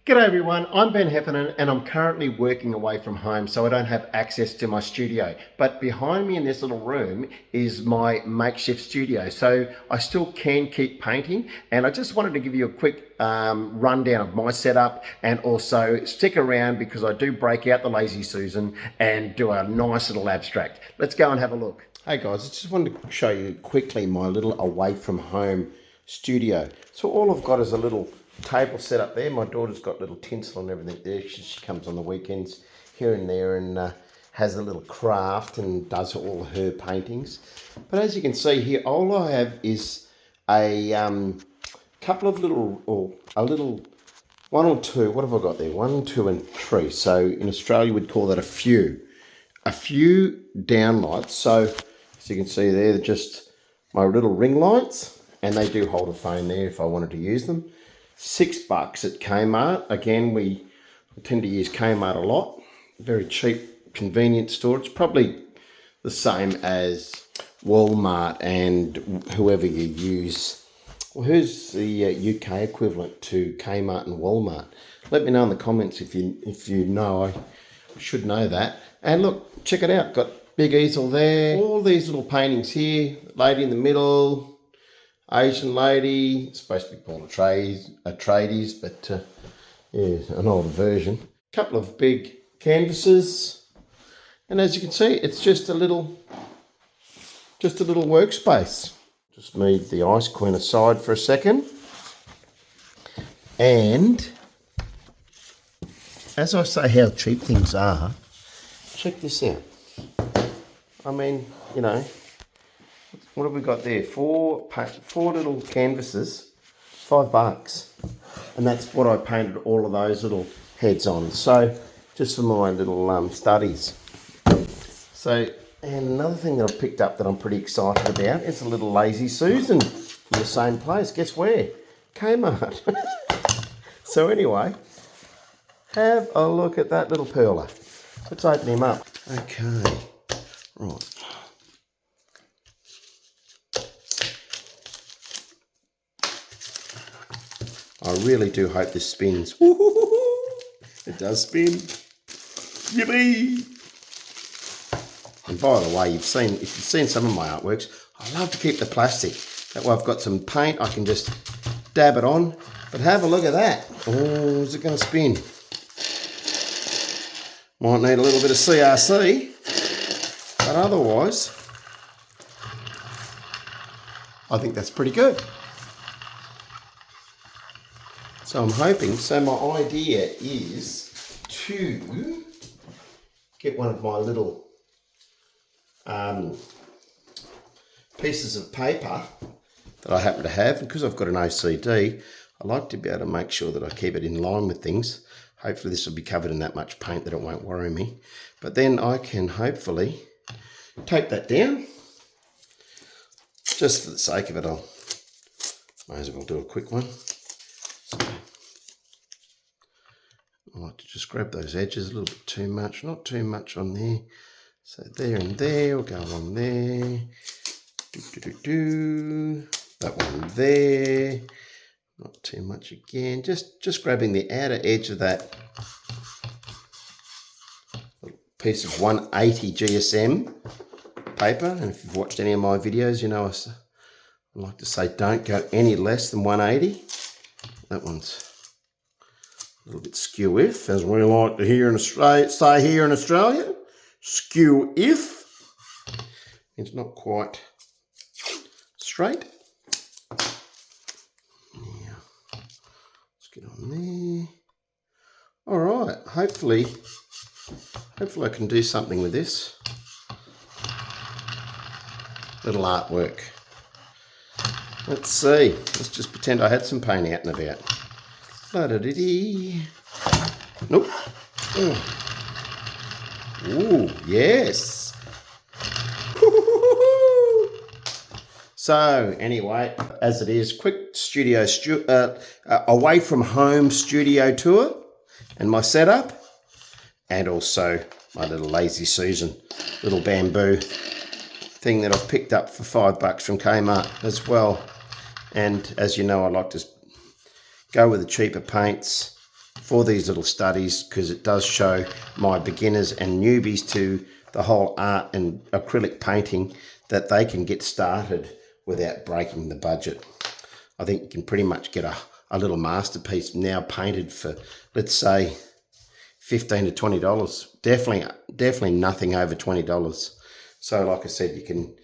G'day everyone, I'm Ben Heffernan and I'm currently working away from home, so I don't have access to my studio. But behind me in this little room is my makeshift studio, so I still can keep painting. And I just wanted to give you a quick rundown of my setup, and also stick around because I do break out the Lazy Susan and do a nice little abstract. Let's go and have a look. Hey guys, I just wanted to show you quickly my little away from home studio. So all I've got is a little table set up there. My daughter's got little tinsel and everything there. She comes on the weekends here and there and has a little craft and does all her paintings. But as you can see here, all I have is a couple of little, or a little, one or two, what have I got there? 1, 2 and 3. So in Australia we'd call that a few downlights. So as you can see there, they're just my little ring lights, and they do hold a phone there if I wanted to use them. $6 at Kmart. Again, we tend to use Kmart a lot. Very cheap, convenient store. It's probably the same as Walmart and whoever you use. Well, who's the UK equivalent to Kmart and Walmart? Let me know in the comments if you know. I should know that. And look, check it out. Got big easel there. All these little paintings here. Lady in the middle. Asian lady, supposed to be called a tradies, but yeah, an older version. Couple of big canvases, and as you can see, it's just a little workspace. Just move the ice queen aside for a second, and as I say how cheap things are, check this out. I mean, you know, what have we got there? Four little canvases, $5. And that's what I painted all of those little heads on. So just for my little studies. So, and another thing that I picked up that I'm pretty excited about is a little Lazy Susan from the same place. Guess where? Kmart. So anyway, have a look at that little perler. Let's open him up. Okay, right. I really do hope this spins. It does spin. Yippee! And by the way, if you've seen some of my artworks, I love to keep the plastic. That way I've got some paint, I can just dab it on. But have a look at that. Oh, is it going to spin? Might need a little bit of CRC. But otherwise, I think that's pretty good. So I'm hoping, so my idea is to get one of my little pieces of paper that I happen to have, because I've got an OCD, I like to be able to make sure that I keep it in line with things. Hopefully this will be covered in that much paint that it won't worry me. But then I can hopefully tape that down. Just for the sake of it, I may as well do a quick one. So I like to just grab those edges a little bit too much, not too much on there. So there and there, we'll go on there. That one there. Not too much again. Just grabbing the outer edge of that little piece of 180 GSM paper. And if you've watched any of my videos, you know I like to say don't go any less than 180. That one's a little bit skew-if, as we like to hear in Australia, say here in Australia. Skew-if. It's not quite straight. Now, let's get on there. All right, hopefully I can do something with this little artwork. Let's see. Let's just pretend I had some paint out and about. La-da-dee-dee. Nope. Ooh, yes. So anyway, as it is, quick away from home studio tour and my setup, and also my little Lazy Susan, little bamboo thing that I've picked up for $5 from Kmart as well. And as you know, I like to go with the cheaper paints for these little studies, because it does show my beginners and newbies to the whole art and acrylic painting that they can get started without breaking the budget. I think you can pretty much get a little masterpiece now painted for, let's say, $15 to $20. Definitely nothing over $20. So like I said, you can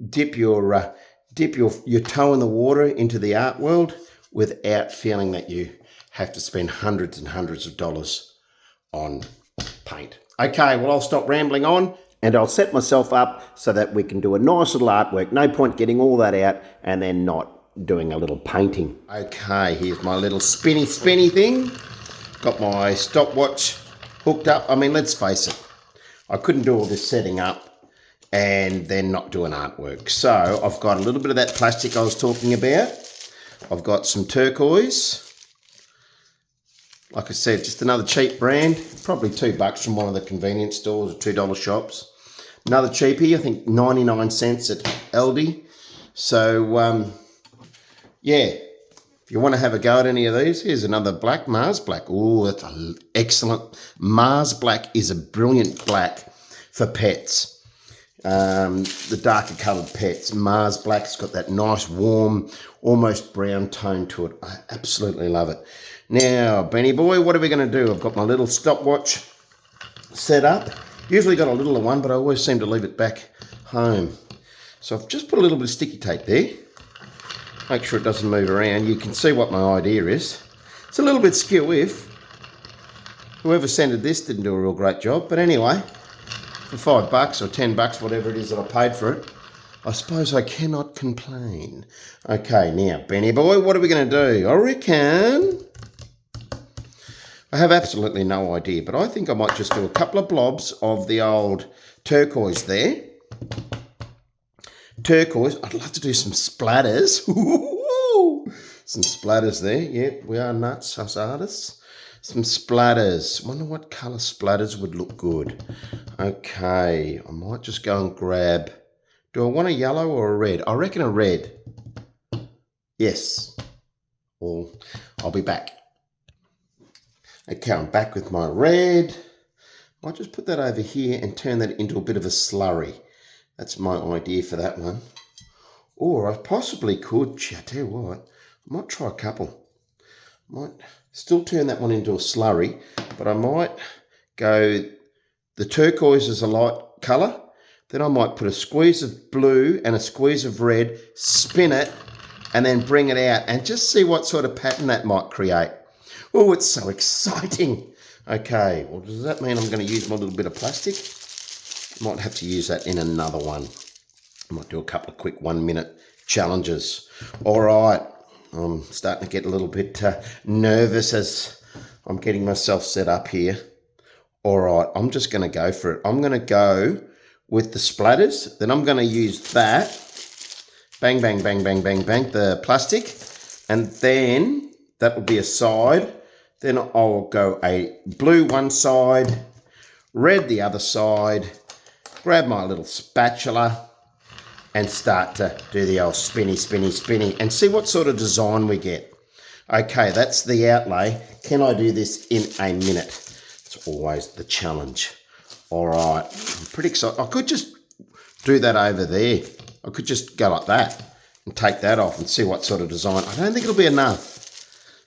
dip your toe in the water into the art world without feeling that you have to spend hundreds and hundreds of dollars on paint. Okay, well, I'll stop rambling on and I'll set myself up so that we can do a nice little artwork. No point getting all that out and then not doing a little painting. Okay, here's my little spinny thing. Got my stopwatch hooked up. I mean, let's face it, I couldn't do all this setting up and then not do an artwork. So I've got a little bit of that plastic I was talking about. I've got some turquoise. Like I said, just another cheap brand, probably $2 from one of the convenience stores or $2 shops. Another cheapie, I think 99 cents at Aldi. So, yeah, if you want to have a go at any of these, here's another black, Mars Black. Oh, that's excellent. Mars Black is a brilliant black for pets. The darker coloured pets. Mars Black's got that nice, warm, almost brown tone to it. I absolutely love it. Now, Benny boy, what are we going to do? I've got my little stopwatch set up. Usually got a littler one, but I always seem to leave it back home. So I've just put a little bit of sticky tape there. Make sure it doesn't move around. You can see what my idea is. It's a little bit skill if whoever scented this didn't do a real great job. But anyway, for $5 or $10, whatever it is that I paid for it, I suppose I cannot complain. Okay, now, Benny boy, what are we going to do? I reckon I have absolutely no idea, but I think I might just do a couple of blobs of the old turquoise there. Turquoise. I'd love to do some splatters. Some splatters there. Yep, we are nuts, us artists. Some splatters. Wonder what colour splatters would look good. Okay, I might just go and grab. Do I want a yellow or a red? I reckon a red. Yes. Well, I'll be back. Okay, I'm back with my red. I'll just put that over here and turn that into a bit of a slurry. That's my idea for that one. Or I possibly could, I tell you what, I might try a couple. Might still turn that one into a slurry, but I might go, the turquoise is a light colour, then I might put a squeeze of blue and a squeeze of red, spin it, and then bring it out and just see what sort of pattern that might create. Oh, it's so exciting. Okay, well, does that mean I'm going to use my little bit of plastic? Might have to use that in another one. I might do a couple of quick 1-minute challenges. All right, I'm starting to get a little bit nervous as I'm getting myself set up here. All right, I'm just going to go for it. I'm going to go with the splatters. Then I'm going to use that. Bang, bang, bang, bang, bang, bang, the plastic. And then that will be a side. Then I'll go a blue one side, red the other side, grab my little spatula and start to do the old spinny, spinny, spinny and see what sort of design we get. Okay, that's the outlay. Can I do this in a minute? It's always the challenge. All right, I'm pretty excited. I could just do that over there. I could just go like that and take that off and see what sort of design. I don't think it'll be enough.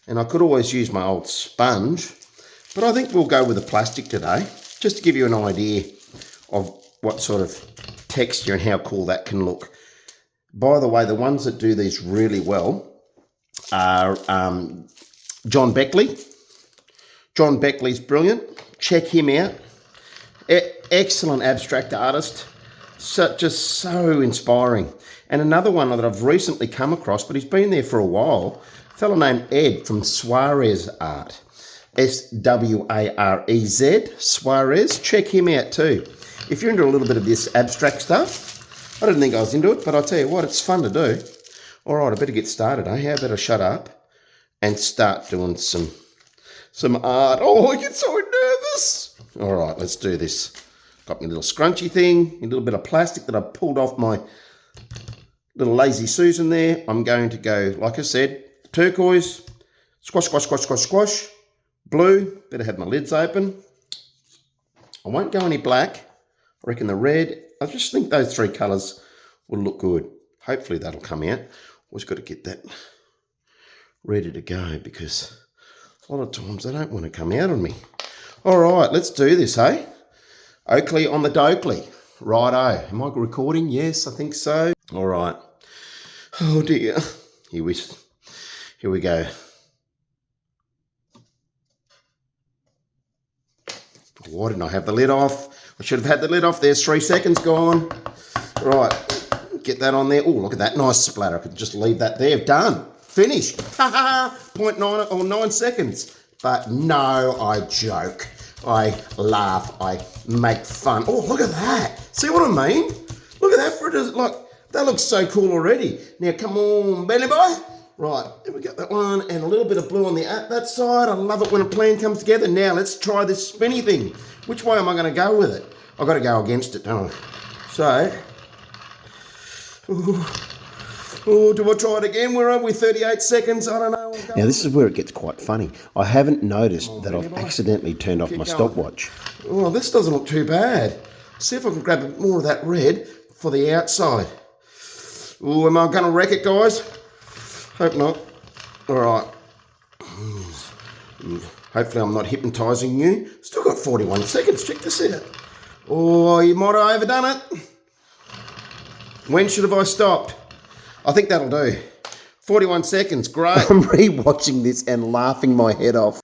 And I could always use my old sponge, but I think we'll go with the plastic today, just to give you an idea of what sort of texture and how cool that can look. By the way, the ones that do these really well are John Beckley. John Beckley's brilliant. Check him out. Excellent abstract artist. Just so inspiring. And another one that I've recently come across, but he's been there for a while, a fellow named Ed from Suarez Art. S-W-A-R-E-Z, Suarez. Check him out too. If you're into a little bit of this abstract stuff, I didn't think I was into it, but I'll tell you what, it's fun to do. All right, I better get started, eh? How about I shut up and start doing some art. Oh, I get so nervous. All right, let's do this. Got my little scrunchy thing, a little bit of plastic that I pulled off my little Lazy Susan there. I'm going to go, like I said, turquoise, squash, squash, squash, squash, squash, Blue, better have my lids open. I won't go any black. I reckon the red, I just think those three colours will look good. Hopefully that'll come out. Always got to get that ready to go because a lot of times they don't want to come out on me. All right, let's do this, hey? Oakley on the Dokley. Righto. Am I recording? Yes, I think so. All right. Oh dear. Here we go. Why didn't I have the lid off? I should have had the lid off. There's 3 seconds gone. Right. Get that on there. Oh, look at that nice splatter. I could just leave that there. Done. Finished. Ha ha. 0.9 or 9 seconds. But no, I joke. I laugh. I make fun. Oh, look at that. See what I mean? Look at that. That looks so cool already. Now, come on, Benny boy. Right, here we got that one, and a little bit of blue on that side. I love it when a plan comes together. Now, let's try this spinny thing. Which way am I going to go with it? I've got to go against it, don't I? So, do I try it again? Where are we? 38 seconds? I don't know. Now, this is where it gets quite funny. I haven't noticed that I've accidentally turned off my stopwatch. Oh, this doesn't look too bad. See if I can grab more of that red for the outside. Oh, am I going to wreck it, guys? Hope not. All right. Hopefully I'm not hypnotising you. Still got 41 seconds. Check this out. Oh, you might have overdone it. When should have I stopped? I think that'll do. 41 seconds. Great. I'm re-watching this and laughing my head off.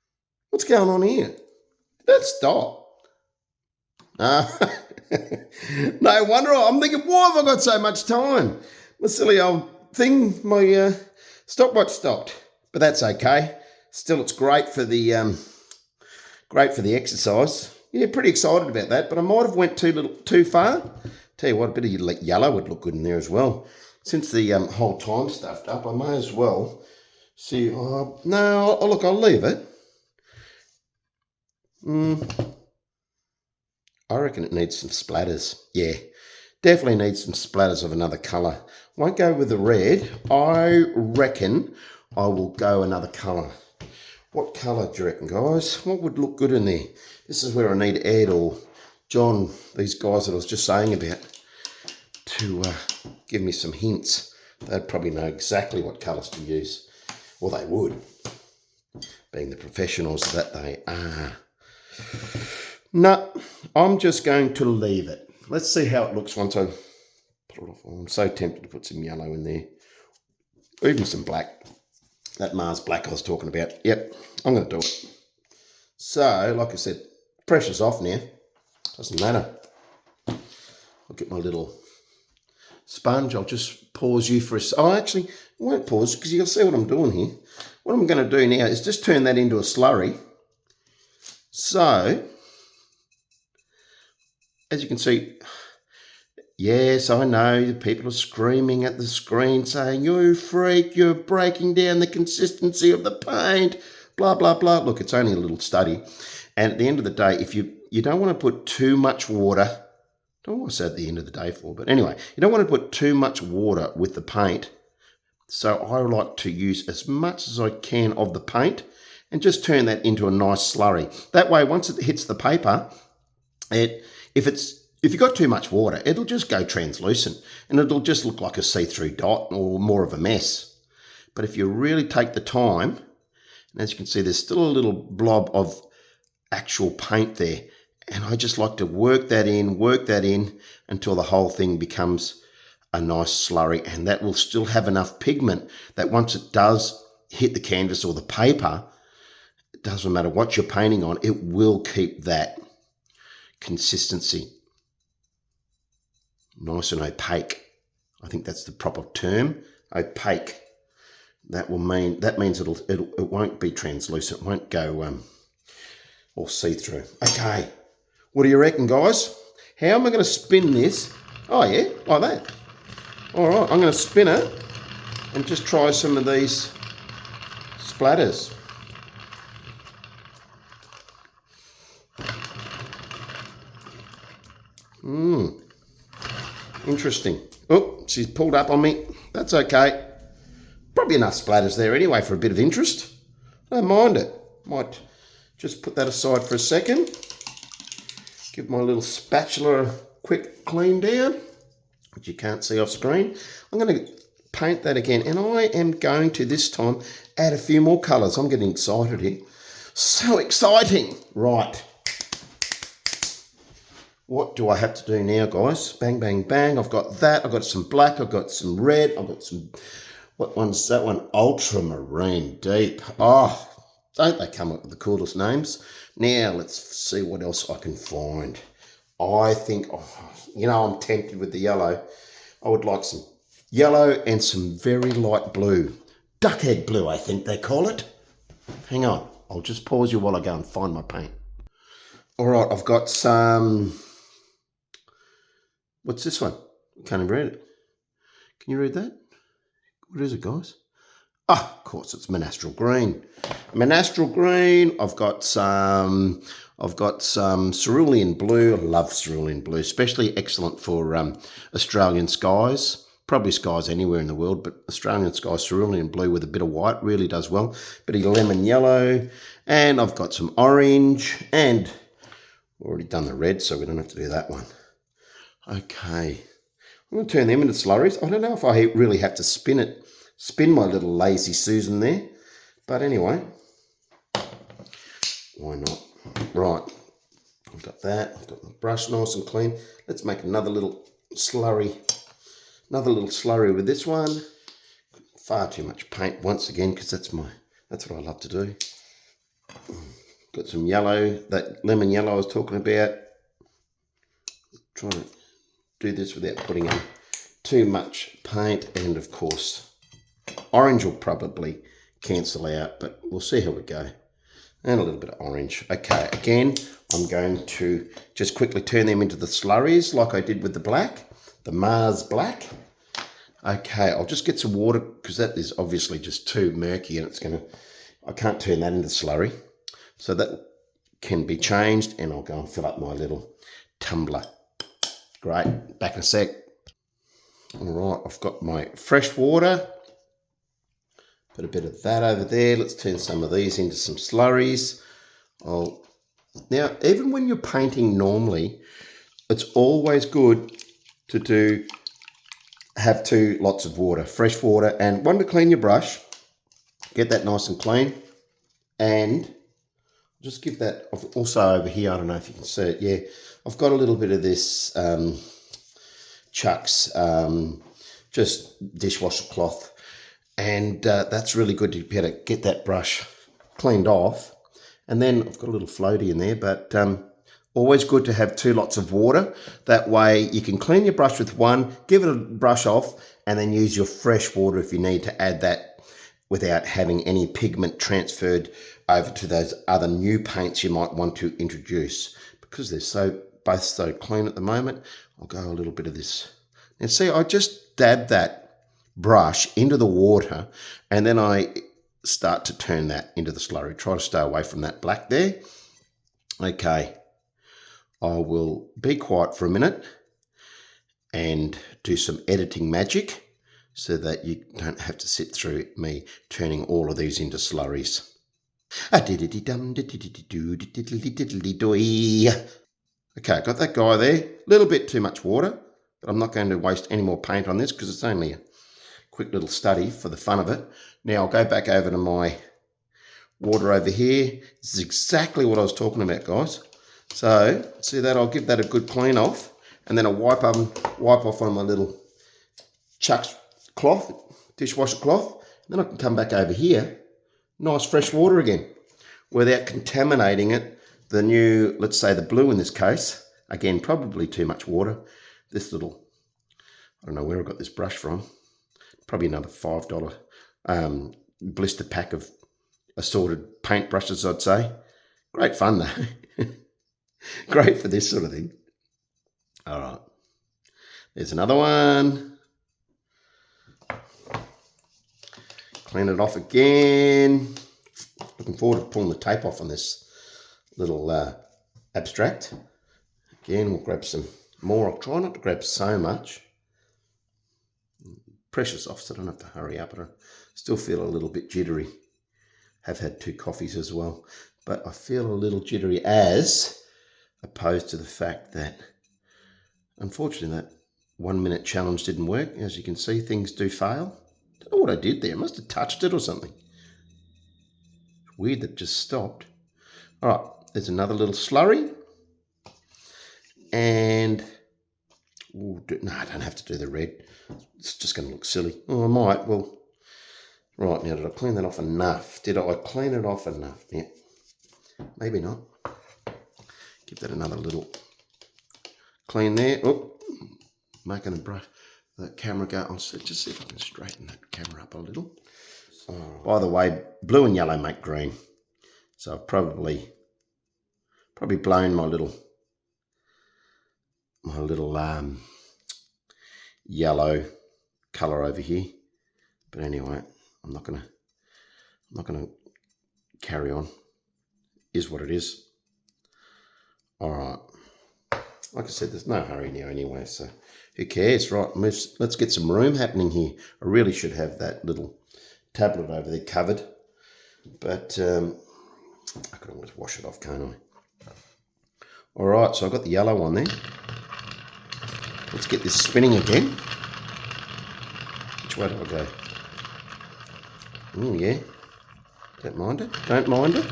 What's going on here? Did that stop? No wonder. I'm thinking, why have I got so much time? My silly old thing, my stopwatch stopped, but that's okay. Still, it's great for the exercise. Yeah, pretty excited about that, but I might have went too far. Tell you what, a bit of yellow would look good in there as well. Since the whole time stuffed up, I may as well see. Oh, no, look, I'll leave it. I reckon it needs some splatters. Yeah, definitely needs some splatters of another colour. Won't go with the red. I reckon I will go another colour. What colour do you reckon, guys? What would look good in there? This is where I need Ed or John, these guys that I was just saying about, to give me some hints. They'd probably know exactly what colours to use. Well, they would, being the professionals that they are. No, I'm just going to leave it. Let's see how it looks once I put it off. I'm so tempted to put some yellow in there. Or even some black. That Mars black I was talking about. Yep, I'm going to do it. So, like I said, pressure's off now. Doesn't matter. I'll get my little sponge. I'll just pause you for a... Oh, actually, I won't pause because you'll see what I'm doing here. What I'm going to do now is just turn that into a slurry. So, as you can see... Yes, I know, people are screaming at the screen saying, you freak, you're breaking down the consistency of the paint, blah, blah, blah. Look, it's only a little study. And at the end of the day, if you don't want to put too much water, I don't know what I said at the end of the day for, but anyway, you don't want to put too much water with the paint. So I like to use as much as I can of the paint and just turn that into a nice slurry. That way, once it hits the paper, if you've got too much water, it'll just go translucent and it'll just look like a see-through dot or more of a mess. But if you really take the time, and as you can see, there's still a little blob of actual paint there. And I just like to work that in until the whole thing becomes a nice slurry. And that will still have enough pigment that once it does hit the canvas or the paper, it doesn't matter what you're painting on, it will keep that consistency. Nice and opaque. I think that's the proper term. Opaque. That means it won't be translucent. It won't go all see-through. Okay. What do you reckon, guys? How am I going to spin this? Oh yeah, like that. All right. I'm going to spin it and just try some of these splatters. Interesting. Oh, she's pulled up on me. That's okay. Probably enough splatters there anyway for a bit of interest. I don't mind it. Might just put that aside for a second. Give my little spatula a quick clean down, which you can't see off screen. I'm going to paint that again, and I am going to this time add a few more colours. I'm getting excited here. So exciting. Right. What do I have to do now, guys? Bang, bang, bang. I've got that. I've got some black. I've got some red. I've got some, what one's that one? Ultramarine deep. Oh, don't they come up with the coolest names? Now, let's see what else I can find. I think, you know, I'm tempted with the yellow. I would like some yellow and some very light blue. Duck egg blue, I think they call it. Hang on. I'll just pause you while I go and find my paint. All right, I've got some... What's this one? Can't even read it. Can you read that? What is it, guys? Ah, of course, it's Monastral Green. Monastral Green. I've got some cerulean blue. I love cerulean blue, especially excellent for Australian skies. Probably skies anywhere in the world, but Australian skies, cerulean blue with a bit of white really does well. Bit of lemon yellow, and I've got some orange, and already done the red, so we don't have to do that one. Okay, I'm going to turn them into slurries. I don't know if I really have to spin my little lazy Susan there, but anyway, why not? Right, I've got that. I've got my brush nice and clean. Let's make another little slurry with this one. Far too much paint once again, because that's what I love to do. Got some yellow, that lemon yellow I was talking about. Trying to do this without putting in too much paint, and of course orange will probably cancel out, but we'll see how we go. And a little bit of orange. Okay, again, I'm going to just quickly turn them into the slurries like I did with the black, the Mars black. Okay, I'll just get some water, because that is obviously just too murky, and I can't turn that into slurry. So that can be changed, and I'll go and fill up my little tumbler. Great, back in a sec. All right, I've got my fresh water. Put a bit of that over there. Let's turn some of these into some slurries. Now, even when you're painting normally, it's always good to have lots of water, fresh water, and one to clean your brush. Get that nice and clean, and just give that. Also over here, I don't know if you can see it. Yeah, I've got a little bit of this Chuck's just dishwasher cloth, and that's really good to be able to get that brush cleaned off. And then I've got a little floaty in there, but always good to have two lots of water. That way you can clean your brush with one, give it a brush off, and then use your fresh water if you need to add that without having any pigment transferred over to those other new paints you might want to introduce. Because they're both so clean at the moment, I'll go a little bit of this. Now see, I just dab that brush into the water, and then I start to turn that into the slurry. Try to stay away from that black there. Okay, I will be quiet for a minute and do some editing magic so that you don't have to sit through me turning all of these into slurries. Okay, I got that guy there. A little bit too much water, but I'm not going to waste any more paint on this because it's only a quick little study for the fun of it. Now I'll go back over to my water over here. This is exactly what I was talking about, guys. So see that, I'll give that a good clean off, and then I'll wipe off on my little Chuck's cloth, dishwasher cloth. Then I can come back over here, nice fresh water again, without contaminating it. The new, let's say the blue in this case, again, probably too much water. This little, I don't know where I got this brush from, probably another $5 blister pack of assorted paint brushes, I'd say. Great fun though. Great for this sort of thing. All right, there's another one. Clean it off again. Looking forward to pulling the tape off on this little abstract. Again, we'll grab some more. I'll try not to grab so much. Pressure's off, so I don't have to hurry up, but I still feel a little bit jittery. Have had 2 coffees as well. but I feel a little jittery as opposed to the fact that unfortunately that 1 minute challenge didn't work. As you can see, things do fail. Don't know what I did there. I must have touched it or something. It's weird that it just stopped. All right, there's another little slurry. And no, I don't have to do the red. It's just going to look silly. Oh, I might. Well, right, now did I clean that off enough? Did I clean it off enough? Yeah, maybe not. Give that another little clean there. Oh, making the camera go. I'll just see if I can straighten that camera up a little. By the way, blue and yellow make green. So I've probably blown my little yellow color over here. But anyway, I'm not gonna carry on. Is what it is. All right. Like I said, there's no hurry now anyway, so who cares, right? Let's get some room happening here. I really should have that little tablet over there covered, but I could always wash it off, can't I? All right, so I've got the yellow on there. Let's get this spinning again. Which way do I go? Oh, yeah. Don't mind it. Don't mind it.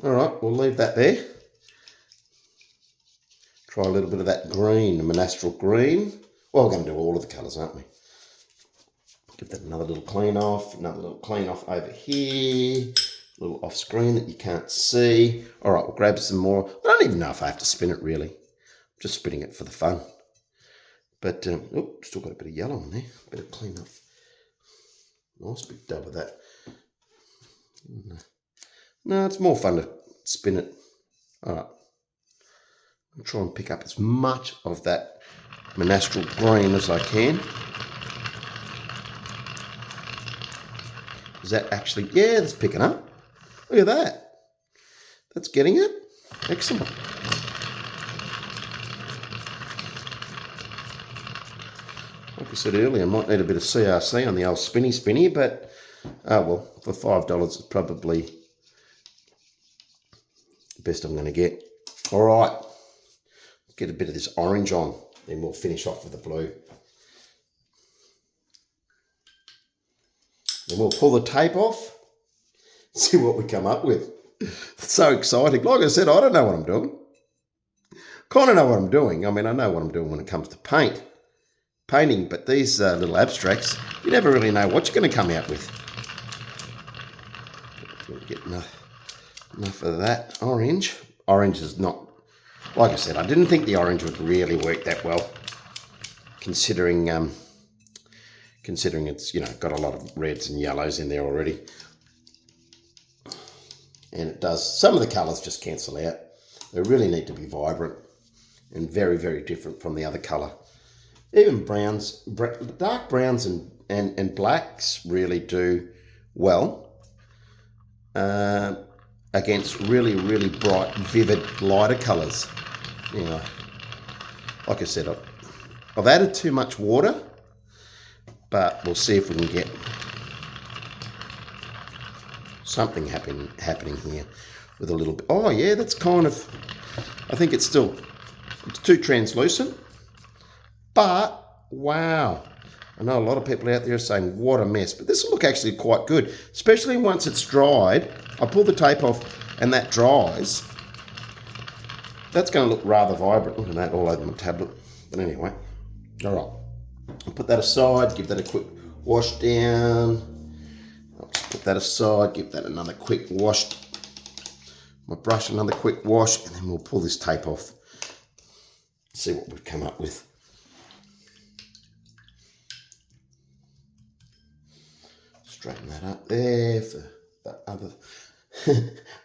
All right, we'll leave that there. Try a little bit of that green, the monastral green. Well, we're going to do all of the colours, aren't we? Give that another little clean off. Another little clean off over here. A little off screen that you can't see. All right, we'll grab some more. I don't even know if I have to spin it, really. I'm just spinning it for the fun. But, oh, still got a bit of yellow on there. A bit of clean off. Nice big dab of that. No, it's more fun to spin it. All right. I'll try and pick up as much of that monastral green as I can. Is that actually, yeah, that's picking up. Look at that. That's getting it. Excellent. Like I said earlier, I might need a bit of CRC on the old spinny, but, oh well, for $5 it's probably the best I'm going to get. All right. Let's get a bit of this orange on, then we'll finish off with the blue. Then we'll pull the tape off, see what we come up with. It's so exciting. Like I said, I don't know what I'm doing. Kind of know what I'm doing. I mean, I know what I'm doing when it comes to painting, but these little abstracts, you never really know what you're going to come out with. Get enough of that orange. Orange is not, like I said, I didn't think the orange would really work that well, considering it's, you know, got a lot of reds and yellows in there already. And it does, some of the colours just cancel out. They really need to be vibrant and very, very different from the other colour. Even browns, dark browns and blacks really do well against really, really bright, vivid, lighter colours. You know, like I said, I've added too much water, but we'll see if we can get something happening here with a little bit. Oh yeah, that's kind of, I think it's too translucent, but wow. I know a lot of people out there are saying, what a mess, but this will look actually quite good, especially once it's dried. I pull the tape off and that dries. That's going to look rather vibrant. Look at that all over my tablet. But anyway, all right. I'll put that aside, give that a quick wash down. I'll just put that aside, give that another quick wash. My brush, another quick wash, and then we'll pull this tape off. See what we've come up with. Straighten that up there for the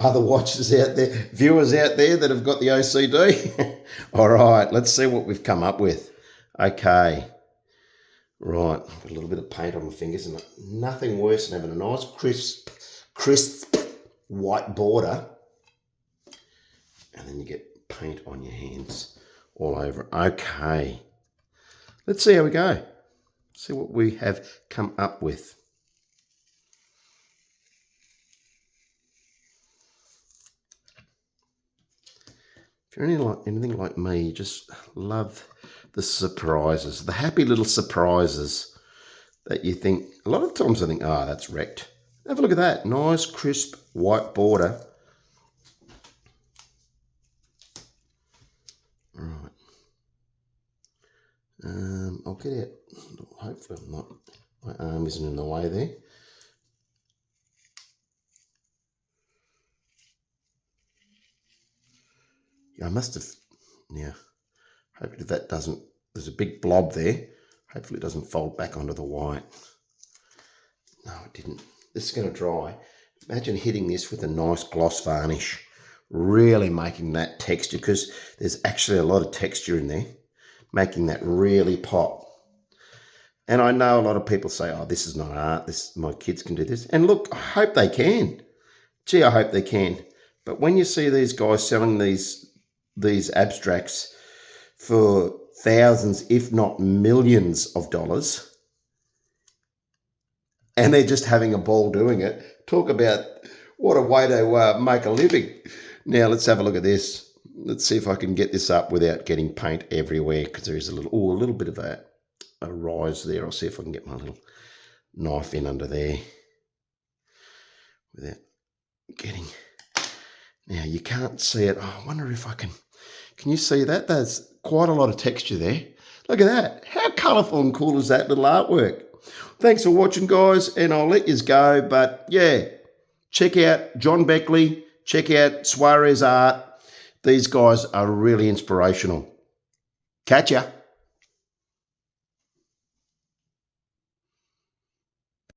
other watchers out there, viewers out there that have got the OCD. All right, let's see what we've come up with. Okay. Right, got a little bit of paint on my fingers, and nothing worse than having a nice crisp white border, and then you get paint on your hands all over. Okay, let's see how we go. See what we have come up with. If you're anything like me, you just love the surprises, the happy little surprises that you think, a lot of times I think, oh, that's wrecked. Have a look at that, nice crisp white border. Right. I'll get it. Hopefully I'm not, my arm isn't in the way there. Yeah, I must have, yeah. Hopefully that doesn't, there's a big blob there. Hopefully it doesn't fold back onto the white. No, it didn't. This is going to dry. Imagine hitting this with a nice gloss varnish. Really making that texture, because there's actually a lot of texture in there. Making that really pop. And I know a lot of people say, oh, this is not art. My kids can do this. And look, I hope they can. Gee, I hope they can. But when you see these guys selling these abstracts for thousands, if not millions of dollars, and they're just having a ball doing it, talk about what a way to make a living. Now, let's have a look at this. Let's see if I can get this up without getting paint everywhere, because there is a little bit of a rise there. I'll see if I can get my little knife in under there without getting... Now, you can't see it. Oh, I wonder if I can... Can you see that? There's quite a lot of texture there. Look at that. How colourful and cool is that little artwork? Thanks for watching, guys, and I'll let yous go. But, yeah, check out John Beckley. Check out Suarez Art. These guys are really inspirational. Catch ya.